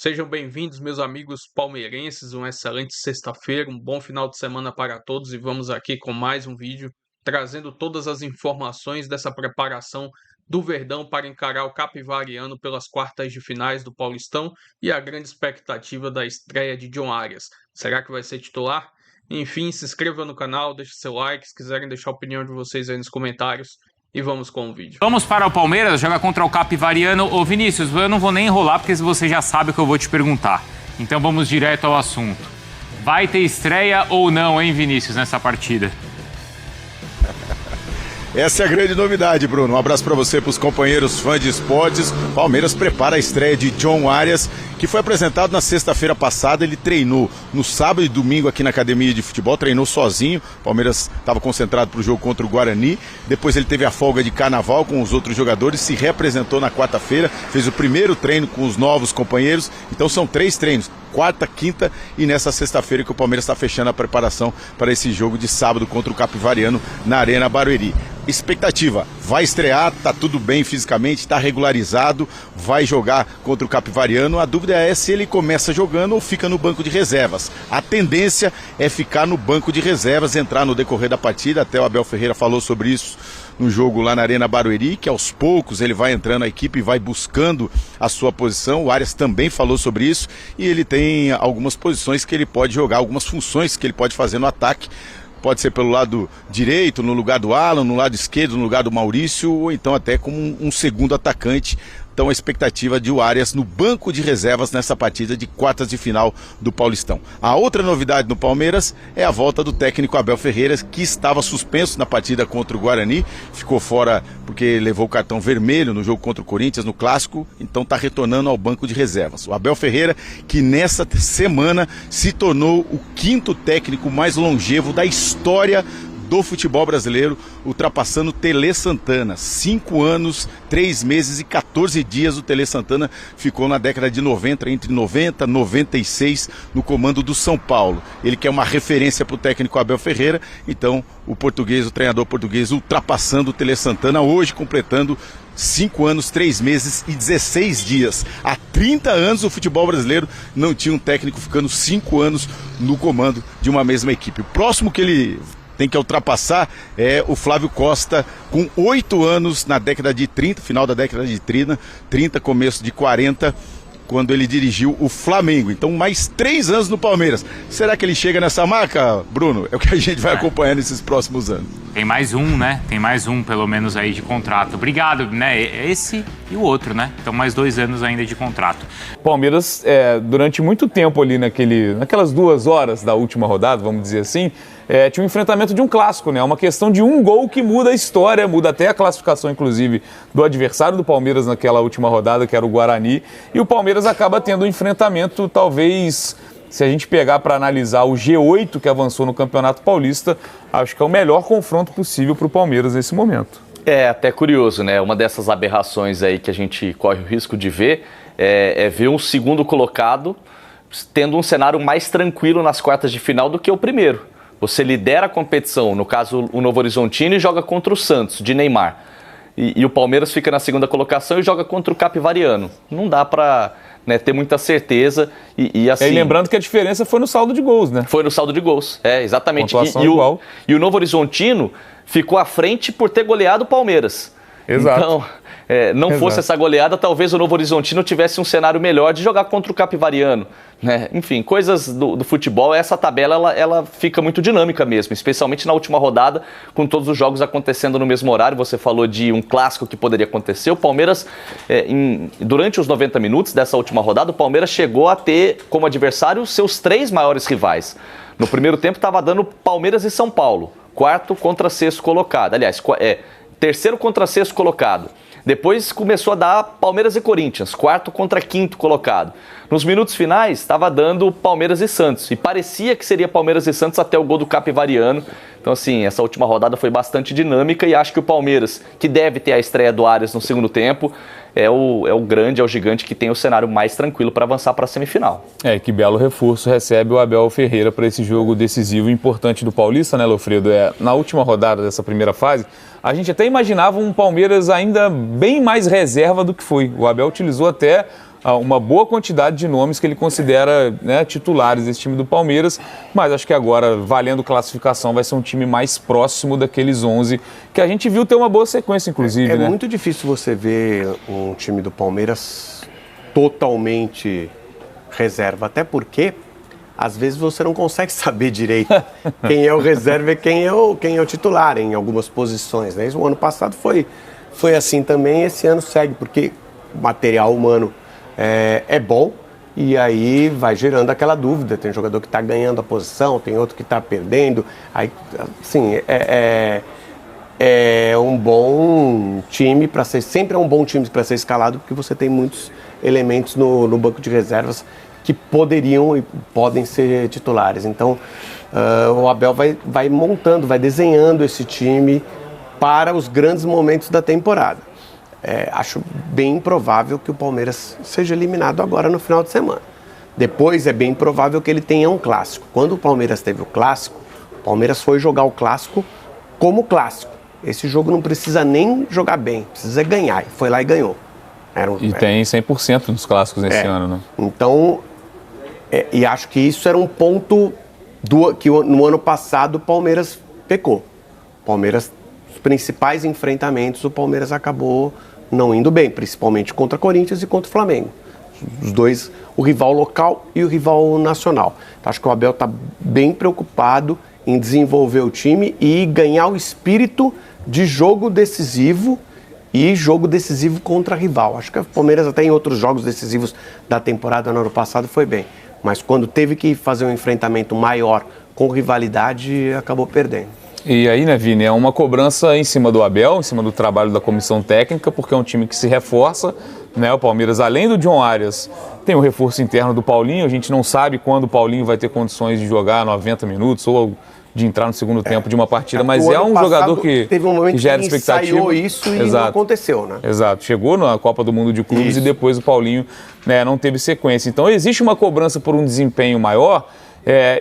Sejam bem-vindos, meus amigos palmeirenses. Uma excelente sexta-feira, um bom final de semana para todos e vamos aqui com mais um vídeo trazendo todas as informações dessa preparação do Verdão para encarar o Capivariano pelas quartas de finais do Paulistão e a grande expectativa da estreia de John Arias. Será que vai ser titular? Enfim, se inscreva no canal, deixe seu like, se quiserem deixar a opinião de vocês aí nos comentários. E vamos com o vídeo. Vamos para o Palmeiras, joga contra o Capivariano. Ô Vinícius, eu não vou nem enrolar porque você já sabe o que eu vou te perguntar. Então vamos direto ao assunto. Vai ter estreia ou não, hein, Vinícius, nessa partida? Essa é a grande novidade, Bruno. Um abraço para você, para os companheiros fãs de esportes. Palmeiras prepara a estreia de John Arias, que foi apresentado na sexta-feira passada. Ele treinou no sábado e domingo aqui na academia de futebol, treinou sozinho. Palmeiras estava concentrado para o jogo contra o Guarani. Depois ele teve a folga de carnaval com os outros jogadores, se reapresentou na quarta-feira, fez o primeiro treino com os novos companheiros. Então são 3 treinos, quarta, quinta e nessa sexta-feira que o Palmeiras está fechando a preparação para esse jogo de sábado contra o Capivariano na Arena Barueri. Expectativa, vai estrear, tá tudo bem fisicamente, tá regularizado, vai jogar contra o Capivariano. A dúvida é se ele começa jogando ou fica no banco de reservas. A tendência é ficar no banco de reservas, entrar no decorrer da partida. Até o Abel Ferreira falou sobre isso no jogo lá na Arena Barueri, que aos poucos ele vai entrando na equipe e vai buscando a sua posição. O Arias também falou sobre isso e ele tem algumas posições que ele pode jogar, algumas funções que ele pode fazer no ataque. Pode ser pelo lado direito, no lugar do Alan, no lado esquerdo, no lugar do Maurício, ou então até como um segundo atacante. Então a expectativa de o Arias no banco de reservas nessa partida de quartas de final do Paulistão. A outra novidade no Palmeiras é a volta do técnico Abel Ferreira, que estava suspenso na partida contra o Guarani, ficou fora porque levou o cartão vermelho no jogo contra o Corinthians, no Clássico, então está retornando ao banco de reservas. O Abel Ferreira, que nessa semana se tornou o 5º técnico mais longevo da história do futebol brasileiro, ultrapassando o Tele Santana. 5 anos, 3 meses e 14 dias o Tele Santana ficou na década de 90, entre 90 e 96, no comando do São Paulo. Ele que é uma referência para o técnico Abel Ferreira, então o treinador português ultrapassando o Tele Santana, hoje completando 5 anos, 3 meses e 16 dias. Há 30 anos o futebol brasileiro não tinha um técnico ficando 5 anos no comando de uma mesma equipe. O próximo que ele tem que ultrapassar é o Flávio Costa, com 8 anos na década de 30, final da década de 30, começo de 40, quando ele dirigiu o Flamengo. Então mais 3 anos no Palmeiras. Será que ele chega nessa marca, Bruno? É o que a gente vai acompanhar nesses próximos anos. Tem mais um, né? Tem mais um, pelo menos, aí de contrato. Obrigado, né? Esse e o outro, né? Então mais 2 anos ainda de contrato. Palmeiras, durante muito tempo ali naquelas 2 horas da última rodada, vamos dizer assim, tinha um enfrentamento de um clássico, né? Uma questão de um gol que muda a história, muda até a classificação, inclusive, do adversário do Palmeiras naquela última rodada, que era o Guarani. E o Palmeiras acaba tendo um enfrentamento, talvez, se a gente pegar para analisar o G8 que avançou no Campeonato Paulista, acho que é o melhor confronto possível para o Palmeiras nesse momento. É até curioso, né? Uma dessas aberrações aí que a gente corre o risco de ver é ver um segundo colocado tendo um cenário mais tranquilo nas quartas de final do que o primeiro. Você lidera a competição, no caso o Novo Horizontino, e joga contra o Santos, de Neymar. E o Palmeiras fica na segunda colocação e joga contra o Capivariano. Não dá pra ter muita certeza. E assim, lembrando que a diferença foi no saldo de gols, né? Foi no saldo de gols, exatamente. Igual. E o Novo Horizontino ficou à frente por ter goleado o Palmeiras. Exato. Então, não fosse essa goleada, talvez o Novo Horizontino tivesse um cenário melhor de jogar contra o Capivariano, né? Enfim, coisas do futebol. Essa tabela ela fica muito dinâmica mesmo, especialmente na última rodada, com todos os jogos acontecendo no mesmo horário. Você falou de um clássico que poderia acontecer. O Palmeiras, durante os 90 minutos dessa última rodada, o Palmeiras chegou a ter como adversário seus 3 maiores rivais. No primeiro tempo estava dando Palmeiras e São Paulo, 4º contra 6º colocado. Aliás, 3º contra 6º colocado. Depois começou a dar Palmeiras e Corinthians, 4º contra 5º colocado. Nos minutos finais, estava dando Palmeiras e Santos. E parecia que seria Palmeiras e Santos até o gol do Capivariano. Então, assim, essa última rodada foi bastante dinâmica e acho que o Palmeiras, que deve ter a estreia do Arias no segundo tempo, é o gigante que tem o cenário mais tranquilo para avançar para a semifinal. Que belo reforço recebe o Abel Ferreira para esse jogo decisivo e importante do Paulista, né, Lofredo? Na última rodada dessa primeira fase, a gente até imaginava um Palmeiras ainda bem mais reserva do que foi. O Abel utilizou até uma boa quantidade de nomes que ele considera, né, titulares desse time do Palmeiras, mas acho que agora, valendo classificação, vai ser um time mais próximo daqueles 11 que a gente viu ter uma boa sequência, inclusive. É né? muito difícil você ver um time do Palmeiras totalmente reserva, até porque às vezes você não consegue saber direito quem é o reserva e quem é o titular em algumas posições. Né? Isso, o ano passado foi assim também, esse ano segue, porque o material humano é bom e aí vai gerando aquela dúvida. Tem jogador que está ganhando a posição, tem outro que está perdendo. Aí, assim, é um bom time para ser, sempre é um bom time para ser escalado, porque você tem muitos elementos no banco de reservas que poderiam e podem ser titulares. Então, o Abel vai montando, vai desenhando esse time para os grandes momentos da temporada. Acho bem improvável que o Palmeiras seja eliminado agora no final de semana. Depois é bem provável que ele tenha um clássico. Quando o Palmeiras teve o clássico, o Palmeiras foi jogar o clássico como clássico. Esse jogo não precisa nem jogar bem, precisa ganhar. E foi lá e ganhou. Tem 100% nos clássicos nesse ano, né? Então, e acho que isso era um ponto que no ano passado o Palmeiras pecou. Palmeiras, os principais enfrentamentos, o Palmeiras acabou não indo bem, principalmente contra Corinthians e contra o Flamengo. Os dois, o rival local e o rival nacional. Então, acho que o Abel está bem preocupado em desenvolver o time e ganhar o espírito de jogo decisivo e jogo decisivo contra rival. Acho que o Palmeiras até em outros jogos decisivos da temporada no ano passado foi bem. Mas quando teve que fazer um enfrentamento maior com rivalidade, acabou perdendo. E aí, né, Vini, é uma cobrança em cima do Abel, em cima do trabalho da comissão técnica, porque é um time que se reforça, né? O Palmeiras, além do John Arias, tem o reforço interno do Paulinho. A gente não sabe quando o Paulinho vai ter condições de jogar 90 minutos ou de entrar no segundo tempo de uma partida, mas é um jogador que teve um momento que gera que expectativa. Ensaiou isso e não aconteceu, né? Exato. Chegou na Copa do Mundo de Clubes Isso. e depois o Paulinho, né, não teve sequência. Então existe uma cobrança por um desempenho maior.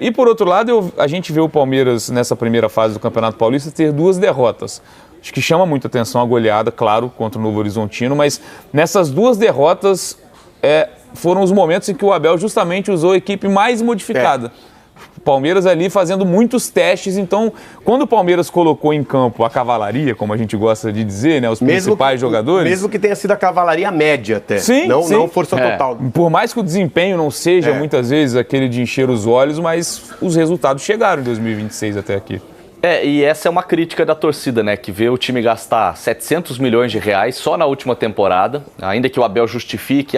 E por outro lado, a gente vê o Palmeiras nessa primeira fase do Campeonato Paulista ter 2 derrotas. Acho que chama muita atenção a goleada, claro, contra o Novo Horizontino, mas nessas 2 derrotas foram os momentos em que o Abel justamente usou a equipe mais modificada. O Palmeiras ali fazendo muitos testes. Então, quando o Palmeiras colocou em campo a cavalaria, como a gente gosta de dizer, né, os principais jogadores... Mesmo que tenha sido a cavalaria média até, sim. Não força total. Por mais que o desempenho não seja muitas vezes aquele de encher os olhos, mas os resultados chegaram em 2026 até aqui. E essa é uma crítica da torcida, né, que vê o time gastar 700 milhões de reais só na última temporada, ainda que o Abel justifique,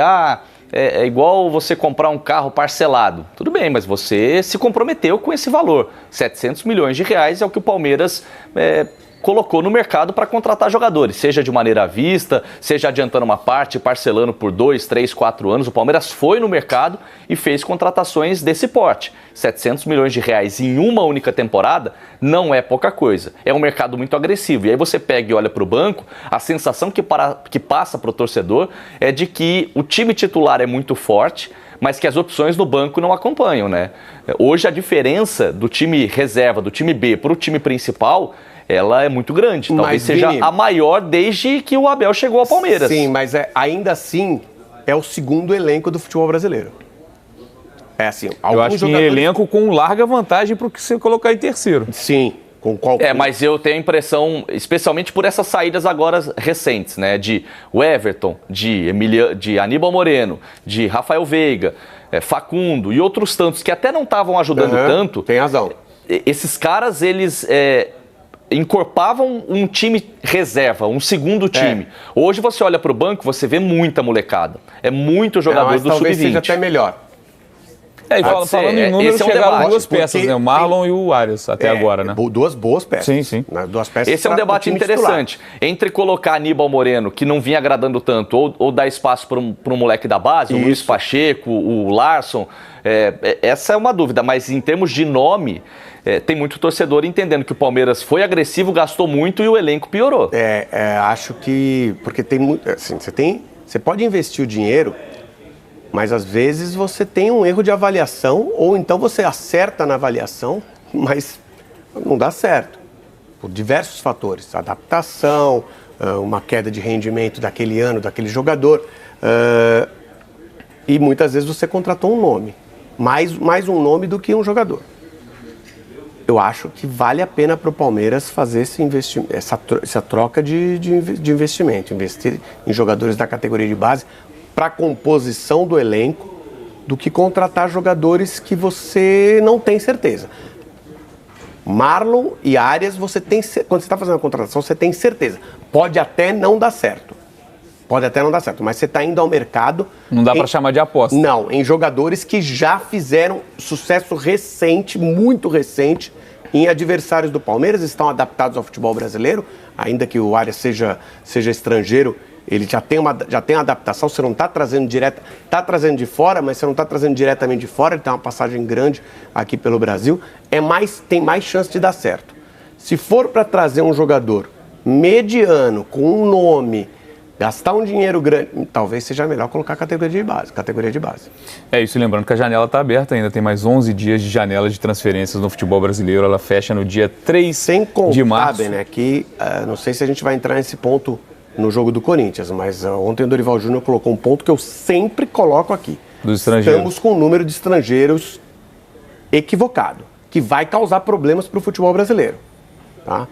é igual você comprar um carro parcelado. Tudo bem, mas você se comprometeu com esse valor. 700 milhões de reais é o que o Palmeiras colocou no mercado para contratar jogadores, seja de maneira à vista, seja adiantando uma parte, parcelando por 2, 3, 4 anos. O Palmeiras foi no mercado e fez contratações desse porte. 700 milhões de reais em uma única temporada não é pouca coisa. É um mercado muito agressivo. E aí você pega e olha para o banco, a sensação que passa para o torcedor é de que o time titular é muito forte, mas que as opções no banco não acompanham, né? Hoje a diferença do time reserva, do time B para o time principal, ela é muito grande. Talvez seja a maior desde que o Abel chegou ao Palmeiras. Sim, mas ainda assim é o segundo elenco do futebol brasileiro. É assim, eu acho que em elenco com larga vantagem para o que você colocar em terceiro. Sim, com qualquer... mas eu tenho a impressão, especialmente por essas saídas agora recentes, né, de Everton, de Aníbal Moreno, de Rafael Veiga, Facundo e outros tantos que até não estavam ajudando tanto. Tem razão. Esses caras, eles encorpavam um time reserva, um segundo time. Hoje você olha para o banco, você vê muita molecada. É muito jogador do sub-20. Talvez seja até melhor. Falando em números, chegaram 2 peças, né? O Marlon e o Arias até agora, né? 2 boas peças. Sim. 2 peças. Esse é um debate interessante. Entre colocar Aníbal Moreno, que não vinha agradando tanto, ou dar espaço para um moleque da base, o Luiz Pacheco, o Larson, essa é uma dúvida. Mas em termos de nome, tem muito torcedor entendendo que o Palmeiras foi agressivo, gastou muito e o elenco piorou. Acho que... Porque tem muito... Assim, você pode investir o dinheiro, mas às vezes você tem um erro de avaliação, ou então você acerta na avaliação, mas não dá certo. Por diversos fatores. Adaptação, uma queda de rendimento daquele ano, daquele jogador. E muitas vezes você contratou um nome, mais um nome do que um jogador. Eu acho que vale a pena para o Palmeiras fazer essa troca de investimento, investir em jogadores da categoria de base para a composição do elenco, do que contratar jogadores que você não tem certeza. Marlon e Arias, quando você está fazendo a contratação, você tem certeza. Pode até não dar certo. Mas você está indo ao mercado... Não dá para chamar de aposta. Não, em jogadores que já fizeram sucesso recente, muito recente, em adversários do Palmeiras, estão adaptados ao futebol brasileiro, ainda que o Arias seja estrangeiro, ele já tem uma adaptação, você não está trazendo está trazendo de fora, mas você não está trazendo diretamente de fora, ele tem uma passagem grande aqui pelo Brasil, tem mais chance de dar certo. Se for para trazer um jogador mediano, com um nome, gastar um dinheiro grande, talvez seja melhor colocar categoria de base. É isso, lembrando que a janela está aberta ainda, tem mais 11 dias de janela de transferências no futebol brasileiro, ela fecha no dia 3 Sem contar, de março. né, que não sei se a gente vai entrar nesse ponto no jogo do Corinthians, mas ontem o Dorival Júnior colocou um ponto que eu sempre coloco aqui. Dos estrangeiros. Estamos com um número de estrangeiros equivocado, que vai causar problemas para o futebol brasileiro. Tá?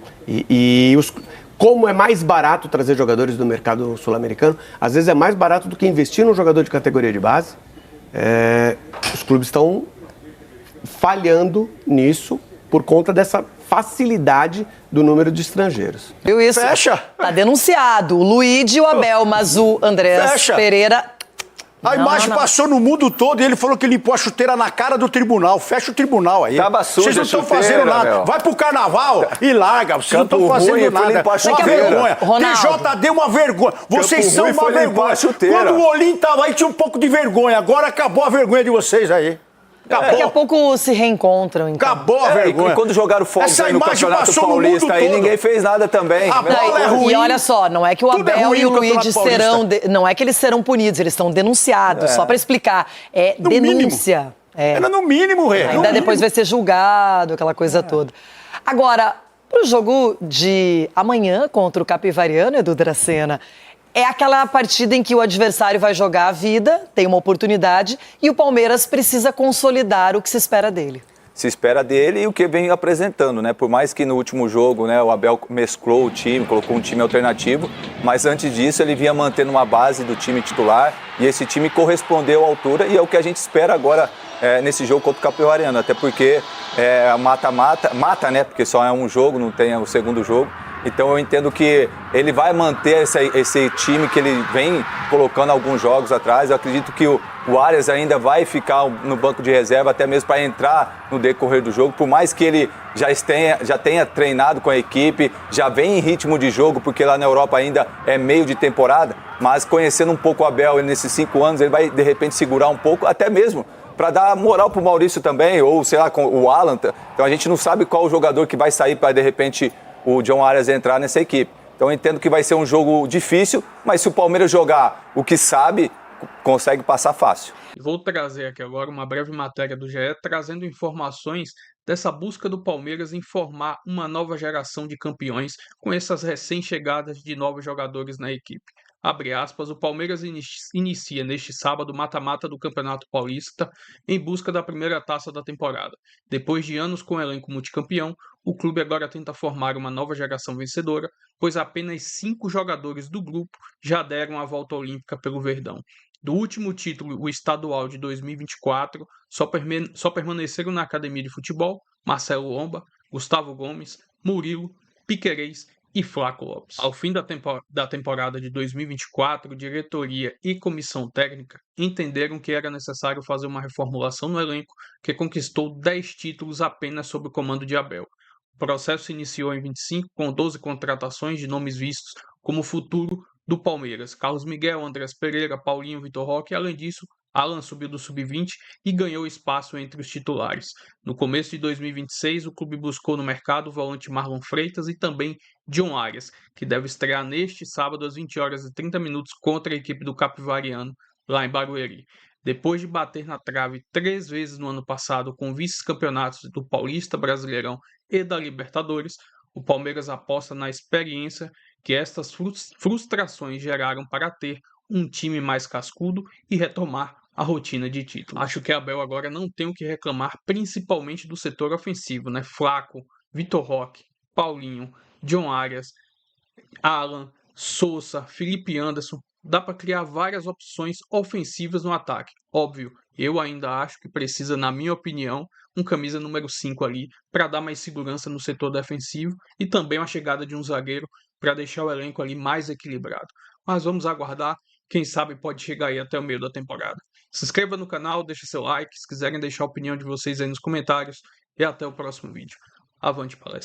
Como é mais barato trazer jogadores do mercado sul-americano, às vezes é mais barato do que investir num jogador de categoria de base. Os clubes estão falhando nisso por conta dessa facilidade do número de estrangeiros. Viu isso? Fecha! Tá denunciado. O Luigi, o Abel, mas o Andrés Fecha. Pereira... A imagem passou no mundo todo e ele falou que limpou a chuteira na cara do tribunal. Fecha o tribunal aí. Tava suja Vocês não a estão chuteira, fazendo nada. meu. Vai pro carnaval e larga. Vocês não Campo estão fazendo ruim, foi nada. limpar a Uma chuteira. vergonha. Ronaldo. TJD uma vergonha. Vocês Campo são ruim uma foi limpar vergonha. a chuteira. Quando o Olim tava aí, tinha um pouco de vergonha. Agora acabou a vergonha de vocês aí. Acabou. Daqui a pouco se reencontram, então. Acabou a vergonha. E quando jogaram fogo Essa aí no imagem Campeonato passou no mundo Paulista, aí todo. ninguém fez nada também. A bola é ruim. E olha só, não é que o Tudo é Abel ruim e o no Campeonato Luigi Paulista. serão... Não é que eles serão punidos, eles estão denunciados. Só pra explicar. É No denúncia. mínimo. Era no mínimo, Rê. Ainda depois vai ser julgado, aquela coisa toda. Agora, pro jogo de amanhã contra o Capivariano, Edu Dracena, é aquela partida em que o adversário vai jogar a vida, tem uma oportunidade, e o Palmeiras precisa consolidar o que se espera dele. Se espera dele e o que vem apresentando, né? Por mais que no último jogo, né, o Abel mesclou o time, colocou um time alternativo, mas antes disso ele vinha mantendo uma base do time titular e esse time correspondeu à altura e é o que a gente espera agora nesse jogo contra o Capivariano, até porque mata, né? Porque só é um jogo, não tem o segundo jogo. Então eu entendo que ele vai manter esse time que ele vem colocando alguns jogos atrás. Eu acredito que o Arias ainda vai ficar no banco de reserva, até mesmo para entrar no decorrer do jogo. Por mais que ele já tenha treinado com a equipe, já vem em ritmo de jogo, porque lá na Europa ainda é meio de temporada. Mas conhecendo um pouco o Abel nesses 5 anos, ele vai de repente segurar um pouco, até mesmo para dar moral para o Maurício também, ou sei lá, com o Alan. Então a gente não sabe qual o jogador que vai sair para de repente o John Arias entrar nessa equipe. Então eu entendo que vai ser um jogo difícil, mas se o Palmeiras jogar o que sabe, consegue passar fácil. Vou trazer aqui agora uma breve matéria do GE, trazendo informações dessa busca do Palmeiras em formar uma nova geração de campeões com essas recém-chegadas de novos jogadores na equipe. Abre aspas, o Palmeiras inicia neste sábado o mata-mata do Campeonato Paulista em busca da primeira taça da temporada. Depois de anos com o elenco multicampeão, o clube agora tenta formar uma nova geração vencedora, pois apenas 5 jogadores do grupo já deram a volta olímpica pelo Verdão. Do último título, o estadual de 2024, só permaneceram na academia de futebol Marcelo Lomba, Gustavo Gomes, Murilo, Piquerez e Flaco Lopes. Ao fim da temporada de 2024, diretoria e comissão técnica entenderam que era necessário fazer uma reformulação no elenco que conquistou 10 títulos apenas sob o comando de Abel. O processo se iniciou em 25 com 12 contratações de nomes vistos como futuro do Palmeiras. Carlos Miguel, Andrés Pereira, Paulinho, Vitor Roque e, além disso, Alan subiu do sub-20 e ganhou espaço entre os titulares. No começo de 2026, o clube buscou no mercado o volante Marlon Freitas e também John Arias, que deve estrear neste sábado às 20h30 contra a equipe do Capivariano, lá em Barueri. Depois de bater na trave 3 vezes no ano passado com vice-campeonatos do Paulista, Brasileirão e da Libertadores, o Palmeiras aposta na experiência que estas frustrações geraram para ter um time mais cascudo e retomar a rotina de título. Acho que Abel agora não tem o que reclamar, principalmente do setor ofensivo, né? Flaco, Vitor Roque, Paulinho, John Arias, Alan, Sousa, Felipe Anderson. Dá para criar várias opções ofensivas no ataque. Óbvio, eu ainda acho que precisa, na minha opinião, um camisa número 5 ali para dar mais segurança no setor defensivo e também uma chegada de um zagueiro para deixar o elenco ali mais equilibrado. Mas vamos aguardar, quem sabe pode chegar aí até o meio da temporada. Se inscreva no canal, deixe seu like, se quiserem deixar a opinião de vocês aí nos comentários e até o próximo vídeo. Avante palestra!